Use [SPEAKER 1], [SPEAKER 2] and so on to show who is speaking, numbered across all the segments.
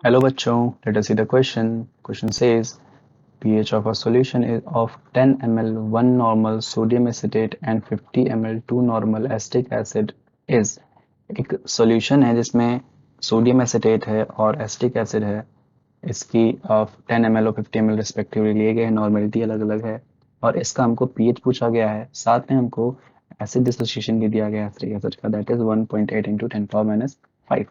[SPEAKER 1] Hello बच्चों, let us see the question. Question says pH of a solution is of 10 ml 1 normal sodium acetate and 50 ml 2 normal acetic acid is। एक solution है जिसमें sodium acetate है और acetic acid है। इसकी 10 ml और 50 ml respectively लिए गए हैं, नॉर्मेलिटी अलग अलग है और इसका हमको पीएच पूछा गया है। साथ में हमको एसिड डिसोसिएशन भी दिया गया है एसिटिक एसिड का, दैट इज 1.8 इंटू 10⁻⁵।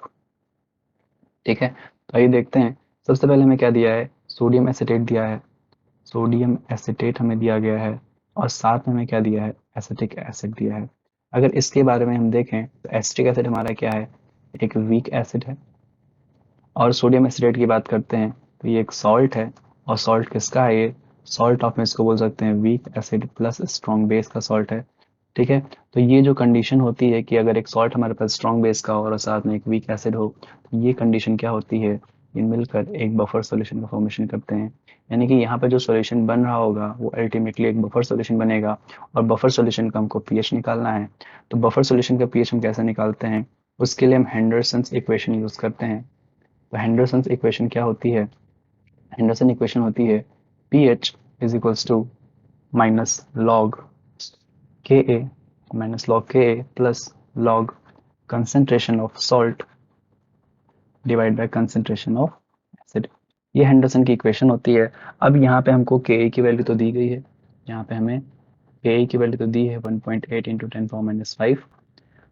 [SPEAKER 1] ठीक है, तो आइए देखते हैं। सबसे पहले हमें क्या दिया है, सोडियम एसिटेट दिया है। सोडियम एसिटेट हमें दिया गया है और साथ में हमें क्या दिया है, एसिटिक एसिड दिया है। अगर इसके बारे में हम देखें तो एसिटिक एसिड हमारा क्या है, एक वीक एसिड है। और सोडियम एसिटेट की बात करते हैं तो ये एक सॉल्ट है। और सॉल्ट किसका है, ये सॉल्ट ऑफ में इसको बोल सकते हैं weak acid plus strong base का सॉल्ट है। ठीक है, तो ये जो कंडीशन होती है कि अगर एक सॉल्ट हमारे पास स्ट्रॉन्ग बेस का हो और साथ में एक वीक एसिड हो, तो ये कंडीशन क्या होती है, ये मिलकर एक बफर सॉल्यूशन का फॉर्मेशन करते हैं। यानी कि यहाँ पे जो सॉल्यूशन बन रहा होगा वो अल्टीमेटली एक बफर सॉल्यूशन बनेगा। और बफर सॉल्यूशन का हमको पीएच निकालना है। तो बफर सॉल्यूशन का पीएच हम कैसे निकालते हैं, उसके लिए हम हेंडरसन्स इक्वेशन यूज करते हैं। तो हेंडरसन्स इक्वेशन क्या होती है, हेंडरसन इक्वेशन होती है pH is equals to minus log K A minus log K A plus log concentration of salt divide by concentration of acid. ये हेंडरसन की इक्वेशन होती है। अब यहाँ पे हमको के ए की वैल्यू तो दी गई है, यहाँ पे हमें के ए की वैल्यू तो दी है 1.8 इंटू 10⁻⁵।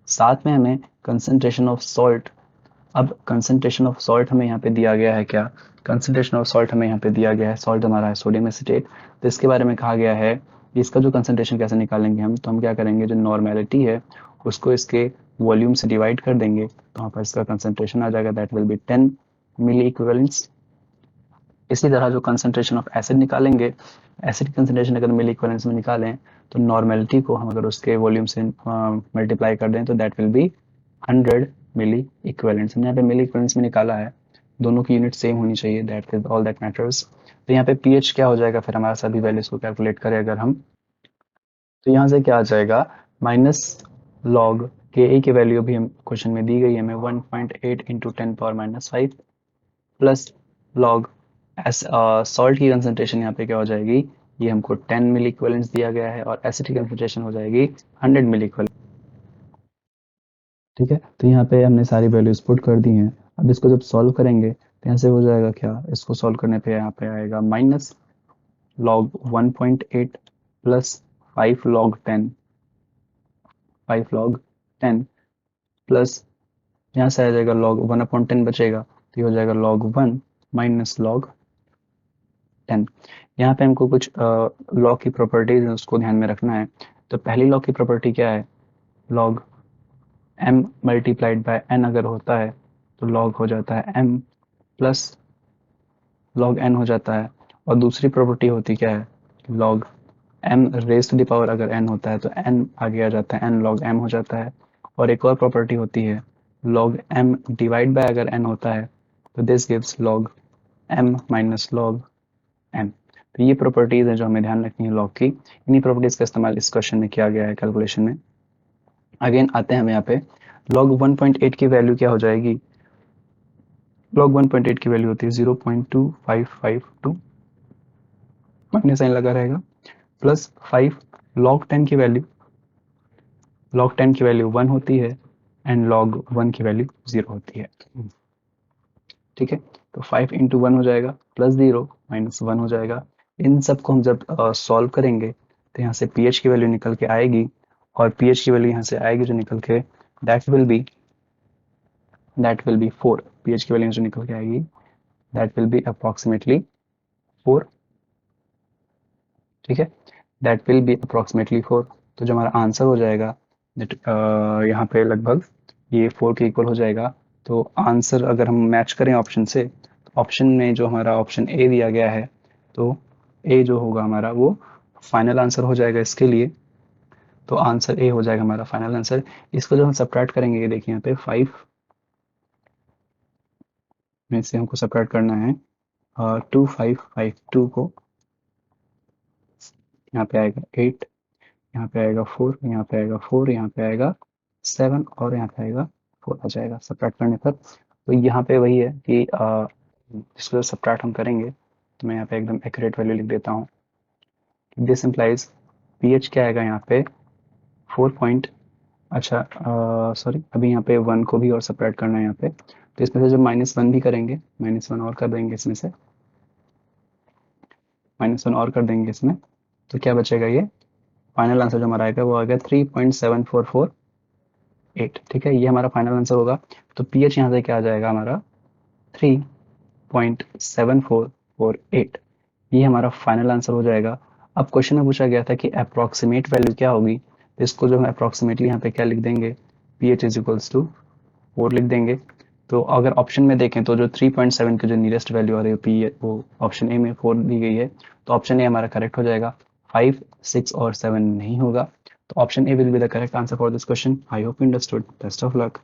[SPEAKER 1] साथ में हमें कंसेंट्रेशन ऑफ सॉल्ट, अब कंसेंट्रेशन ऑफ सॉल्ट हमें यहाँ पे दिया गया है क्या, कंसेंट्रेशन ऑफ सॉल्ट हमें यहाँ पे दिया गया है, सॉल्ट हमारा है सोडियम एसिटेट। तो इसके बारे में कहा गया है कि इसका जो कंसेंट्रेशन कैसे निकालेंगे हम, तो हम क्या करेंगे, जो नॉर्मेलिटी है उसको इसके वॉल्यूम से डिवाइड कर देंगे तो वहाँ पर इसका कंसेंट्रेशन आ जाएगा, that will be 10 milliequivalents. इसी तरह जो कंसेंट्रेशन ऑफ एसिड निकालेंगे, एसिड कंसेंट्रेशन अगर मिली इक्विवेलेंट्स में निकालें तो नॉर्मेलिटी को हम अगर उसके वॉल्यूम से मल्टीप्लाई कर दें तो that will be 100 milliequivalents. हमने यहाँ पे मिली इक्विवेलेंट्स में निकाला है, दोनों की यूनिट सेम होनी चाहिए, that is all that matters. तो यहाँ पे पीएच क्या हो जाएगा, फिर हमारा सभी वैल्यूज को कैलकुलेट करें अगर हम, तो यहाँ से क्या आ जाएगा, माइनस लॉग के ए की वैल्यू भी हम क्वेश्चन में दी गई है हमें 1.8 into 10⁻⁵ plus log S salt की कंसंट्रेशन यहाँ पे क्या हो जाएगी, ये हमको 10 मिली इक्विवेलेंट्स दिया गया है और एसिड की कंसंट्रेशन हो जाएगी 100 मिली इक्विवेलेंट। ठीक है, तो यहाँ पे हमने सारी वैल्यूज पुट कर दी हैं। अब इसको जब सॉल्व करेंगे तो यहाँ से हो जाएगा क्या, इसको सॉल्व करने पे यहाँ पे आएगा minus log 1.8 plus 5 log 10, 5 log 10 plus यहाँ से आ जाएगा लॉग 1/10 बचेगा, तो ये हो जाएगा लॉग 1 माइनस लॉग 10। यहाँ पे हमको कुछ लॉ की प्रॉपर्टीज है उसको ध्यान में रखना है। तो पहली लॉ की प्रॉपर्टी क्या है, log m multiplied by n अगर होता है तो लॉग हो जाता है m प्लस लॉग n हो जाता है। और दूसरी प्रॉपर्टी होती क्या है, log m raise to the power अगर n होता है तो n आगे आ जाता है, n लॉग m हो जाता है। और एक और प्रॉपर्टी होती है लॉग m डिवाइड बाय अगर n होता है तो this gives log m minus log n। तो ये प्रॉपर्टीज है जो हमें ध्यान रखनी है लॉग की, इन्हीं प्रॉपर्टीज का इस्तेमाल इस क्वेश्चन में किया गया है कैलकुलेशन में। अगेन आते हैं हम यहाँ पे, लॉग 1.8 की वैल्यू क्या हो जाएगी, लॉग 1.8 की वैल्यू होती है 0.2552, माइनस साइन लगा रहेगा, प्लस 5 लॉग 10 की वैल्यू, लॉग 10 की वैल्यू 1 होती है एंड लॉग 1 की वैल्यू 0 होती है। ठीक है, तो 5 इंटू 1 हो जाएगा प्लस 0 माइनस 1 हो जाएगा। इन सब को हम जब सॉल्व करेंगे तो यहाँ से पीएच की वैल्यू निकल के आएगी और पीएच की वैल्यू यहाँ से आएगी जो निकल के, दैट विल बी 4। पीएच की वैल्यू जो निकल के आएगी दैट विल बी अप्रोक्सीमेटली 4। ठीक है, दैट विल बी अप्रोक्सीमेटली 4। तो जो हमारा आंसर हो जाएगा दैट यहाँ पे लगभग ये 4 के इक्वल हो जाएगा। तो आंसर अगर हम मैच करें ऑप्शन से, तो ऑप्शन में जो हमारा ऑप्शन ए दिया गया है, तो ए जो होगा हमारा वो फाइनल आंसर हो जाएगा इसके लिए। तो आंसर ए हो जाएगा हमारा फाइनल आंसर। इसको जब हम सब्ट्रैक्ट करेंगे, ये देखिए यहाँ पे 5 में से हमको सब्ट्रैक्ट करना है 2552 को, यहाँ पे आएगा 8, यहाँ पे आएगा 4, यहाँ पे आएगा 4, यहाँ पे आएगा 7 और यहाँ पे आएगा 4 आ जाएगा सब्ट्रैक्ट करने पर। तो यहाँ पे वही है कि इसको सब्ट्रैक्ट हम करेंगे तो मैं यहाँ पे एकदम एक्यूरेट वैल्यू लिख देता हूँ। दिस इम्प्लाइज pH क्या आएगा यहाँ पे 4 पॉइंट, अच्छा सॉरी अभी यहाँ पे 1 को भी और सब्ट्रैक्ट करना है यहाँ पे, तो इसमें से जब -1 भी करेंगे, -1 और कर देंगे इसमें से, -1 और कर देंगे इसमें, तो क्या बचेगा, ये फाइनल आंसर जो हमारा आएगा वो आएगा 3.7448। ठीक है, ये हमारा फाइनल आंसर होगा। तो pH यहाँ से क्या आ जाएगा हमारा 3.7448, ये हमारा फाइनल आंसर हो जाएगा। अब क्वेश्चन में पूछा गया था कि अप्रॉक्सीमेट वैल्यू क्या होगी, तो इसको जो हम अप्रॉक्सीमेटली यहाँ पे क्या लिख देंगे, pH इज इक्वल्स टू 4 लिख देंगे। तो अगर ऑप्शन में देखें तो जो 3.7 की जो नियरेस्ट वैल्यू आ रही है पी वो ऑप्शन ए में 4 दी गई है, तो ऑप्शन ए हमारा करेक्ट हो जाएगा। 5, 6 और 7 नहीं होगा, तो option A will be the correct answer for this question. I hope you understood. Best of luck.